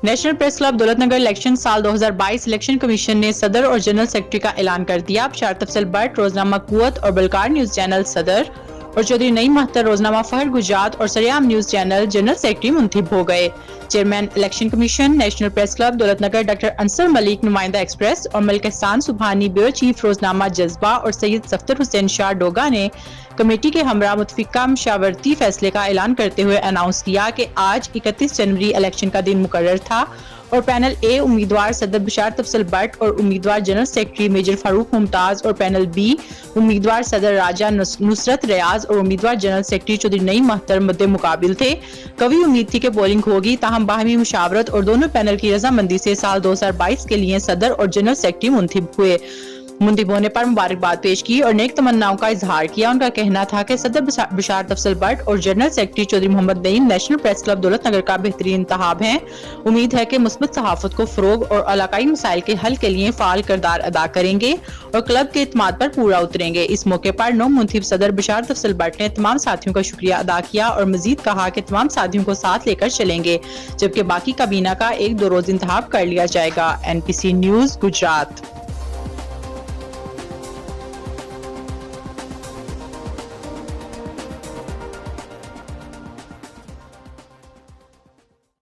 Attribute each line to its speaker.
Speaker 1: National press club دولت Nagar election سال 2022 election commission نے صدر اور جنرل سیکرٹری کا اعلان کر دیا۔ بشار تفصیل بٹ، روزنامہ قوت اور بلکار نیوز چینل صدر اور چودھری نعیم مہتر روزنامہ فخر گجرات اور سریام نیوز چینل جنرل سیکرٹری منتخب ہو گئے۔ Chairman election commission national press club دولت نگر ڈاکٹر انصر ملک نمائندہ ایکسپریس اور ملک احسان سبحانی بیورو چیف روزنامہ جذبہ اور سید صفدر حسین شاہ ڈوگا نے کمیٹی کے ہمراہ متفقہ مشاورتی فیصلے کا اعلان کرتے ہوئے اناؤنس کیا کہ آج 31 جنوری الیکشن کا دن مقرر تھا اور پینل اے امیدوار صدر بشار تفصیل بٹ اور امیدوار جنرل سیکرٹری میجر فاروق ممتاز اور پینل بی امیدوار صدر راجہ نصرت ریاض اور امیدوار جنرل سیکرٹری چودھری نعیم مہتر مد مقابل تھے۔ قوی امید تھی کہ پولنگ ہوگی، تاہم باہمی مشاورت اور دونوں پینل کی رضامندی سے سال 2022 کے لیے صدر اور جنرل سیکرٹری منتخب ہوئے۔ منتخب ہونے پر مبارکباد پیش کی اور نیک تمناؤں کا اظہار کیا۔ ان کا کہنا تھا کہ صدر بشار تفصیل بٹ اور جنرل سیکرٹری چودھری محمد نعیم نیشنل پریس کلب دولت نگر کا بہترین انتخاب ہیں۔ امید ہے کہ مثبت صحافت کو فروغ اور علاقائی مسائل کے حل کے لیے فعال کردار ادا کریں گے اور کلب کے اعتماد پر پورا اتریں گے۔ اس موقع پر نو منتخب صدر بشار تفصیل بٹ نے تمام ساتھیوں کا شکریہ ادا کیا اور مزید کہا کہ تمام ساتھیوں کو ساتھ لے کر چلیں گے، جبکہ باقی کابینہ کا 1-2 روز انتخاب کر لیا جائے گا۔ NPC news Gujarat.